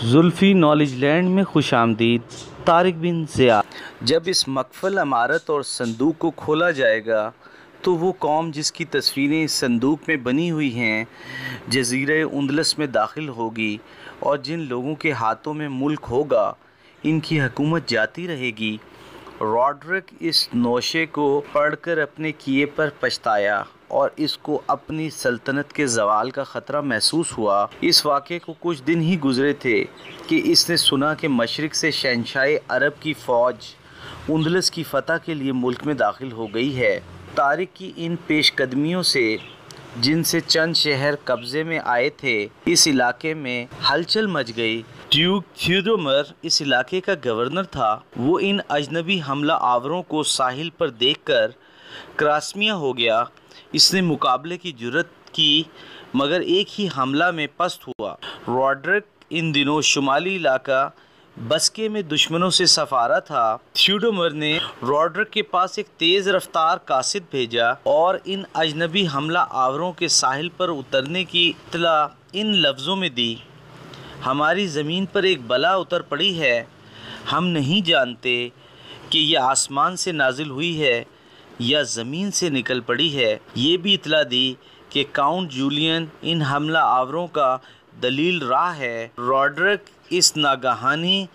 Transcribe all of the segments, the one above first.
Zulfi knowledge land میں خوش آمدید۔ طارق بن زیاد۔ جب اس مقفل عمارت اور صندوق کو کھولا جائے گا تو وہ قوم جس کی تصویریں اس صندوق میں بنی ہوئی ہیں جزیرہ اندلس میں داخل ہوگی، اور جن لوگوں کے ہاتھوں میں ملک ہوگا ان کی حکومت جاتی رہے گی۔ راڈرک اس نوشے کو پڑھ کر اپنے کیے پر پچھتایا اور اس کو اپنی سلطنت کے زوال کا خطرہ محسوس ہوا۔ اس واقعے کو کچھ دن ہی گزرے تھے کہ اس نے سنا کہ مشرق سے شہنشاہ عرب کی فوج اندلس کی فتح کے لیے ملک میں داخل ہو گئی ہے۔ طارق کی ان پیش قدمیوں سے، جن سے چند شہر قبضے میں آئے تھے، اس علاقے میں ہلچل مچ گئی۔ ڈیوک تھیوڈومر اس علاقے کا گورنر تھا۔ وہ ان اجنبی حملہ آوروں کو ساحل پر دیکھ کر کراسمیا ہو گیا۔ اس نے مقابلے کی جرأت کی مگر ایک ہی حملہ میں پست ہوا۔ راڈرک ان دنوں شمالی علاقہ بسکے میں دشمنوں سے سفارہ تھا۔ تھیوڈومر نے راڈرک کے پاس ایک تیز رفتار قاصد بھیجا اور ان اجنبی حملہ آوروں کے ساحل پر اترنے کی اطلاع ان لفظوں میں دی: ہماری زمین پر ایک بلا اتر پڑی ہے۔ ہم نہیں جانتے کہ یہ آسمان سے نازل ہوئی ہے یا زمین سے نکل پڑی ہے۔ یہ بھی اطلاع دی کہ کاؤنٹ جولین ان حملہ آوروں کا دلیل راہ ہے۔ راڈرک اس ناگہانی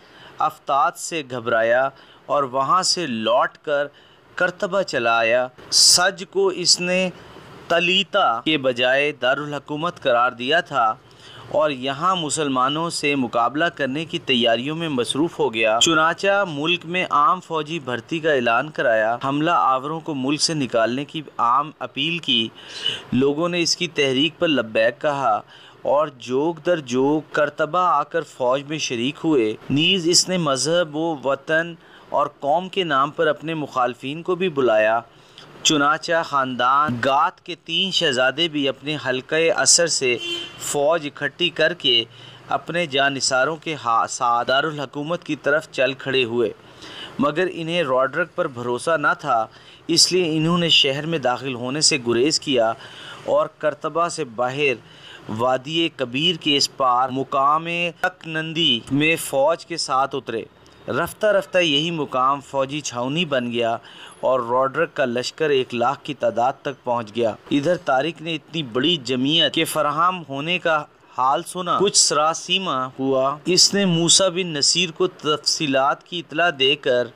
افتاد سے گھبرایا اور وہاں سے لوٹ کر قرطبہ چلا آیا۔ سج کو اس نے طلیطا کے بجائے دارالحکومت قرار دیا تھا اور یہاں مسلمانوں سے مقابلہ کرنے کی تیاریوں میں مصروف ہو گیا۔ چنانچہ ملک میں عام فوجی بھرتی کا اعلان کرایا، حملہ آوروں کو ملک سے نکالنے کی عام اپیل کی۔ لوگوں نے اس کی تحریک پر لبیک کہا اور جوگ در جوگ قرطبہ آ کر فوج میں شریک ہوئے۔ نیز اس نے مذہب و وطن اور قوم کے نام پر اپنے مخالفین کو بھی بلایا۔ چنانچہ خاندان گات کے 3 شہزادے بھی اپنے حلقہ اثر سے فوج اکٹھی کر کے اپنے جانثاروں کے ساتھ دارالحکومت کی طرف چل کھڑے ہوئے، مگر انہیں راڈرک پر بھروسہ نہ تھا، اس لیے انہوں نے شہر میں داخل ہونے سے گریز کیا اور قرطبہ سے باہر وادی کبیر کے اس پار مقام تکنندی میں فوج کے ساتھ اترے۔ رفتہ رفتہ یہی مقام فوجی چھاؤنی بن گیا اور راڈرک کا لشکر 1 لاکھ کی تعداد تک پہنچ گیا۔ ادھر طارق نے اتنی بڑی جمعیت کے فراہم ہونے کا حال سنا، کچھ سراسیمہ ہوا۔ اس نے موسیٰ بن نصیر کو تفصیلات کی اطلاع دے کر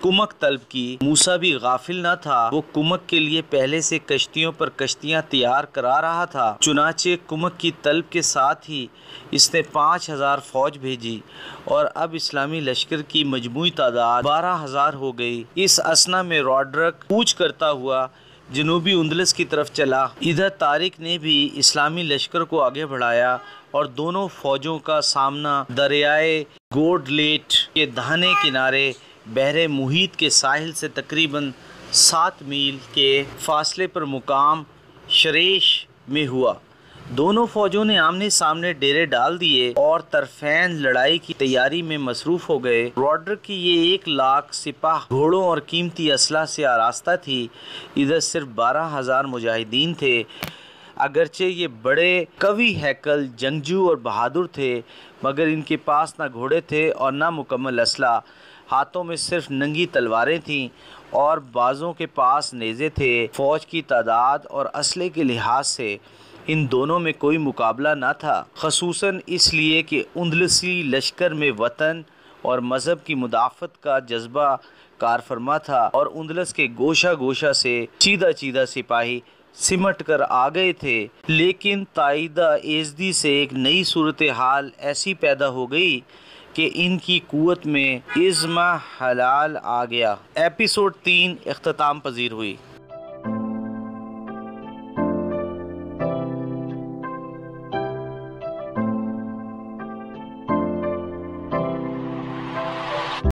کمک طلب کی۔ موسیٰ بھی غافل نہ تھا، وہ کمک کے لیے پہلے سے کشتیوں پر کشتیاں تیار کرا رہا تھا۔ چنانچہ کمک کی طلب کے ساتھ ہی اس نے 5000 فوج بھیجی اور اب اسلامی لشکر کی مجموعی تعداد 12000 ہو گئی۔ اس اثنا میں راڈرک کوچ کرتا ہوا جنوبی اندلس کی طرف چلا۔ ادھر طارق نے بھی اسلامی لشکر کو آگے بڑھایا اور دونوں فوجوں کا سامنا دریائے گوڈلیٹ کے داہنے کنارے بحر محیط کے ساحل سے تقریباً 7 میل کے فاصلے پر مقام شریش میں ہوا۔ دونوں فوجوں نے آمنے سامنے ڈیرے ڈال دیے اور طرفین لڑائی کی تیاری میں مصروف ہو گئے۔ راڈرک کی یہ 1 لاکھ سپاہ گھوڑوں اور قیمتی اسلحہ سے آراستہ تھی۔ ادھر صرف 12000 مجاہدین تھے۔ اگرچہ یہ بڑے قوی ہیکل جنگجو اور بہادر تھے، مگر ان کے پاس نہ گھوڑے تھے اور نہ مکمل اسلحہ۔ ہاتھوں میں صرف ننگی تلواریں تھیں اور بعضوں کے پاس نیزے تھے۔ فوج کی تعداد اور اسلحے کے لحاظ سے ان دونوں میں کوئی مقابلہ نہ تھا، خصوصاً اس لیے کہ اندلسی لشکر میں وطن اور مذہب کی مدافعت کا جذبہ کار فرما تھا اور اندلس کے گوشہ گوشہ سے چیدہ چیدہ سپاہی سمٹ کر آ گئے تھے۔ لیکن تائیدہ ایزدی سے ایک نئی صورتحال ایسی پیدا ہو گئی کہ ان کی قوت میں اضمحلال آ گیا۔ ایپیسوڈ 3 اختتام پذیر ہوئی۔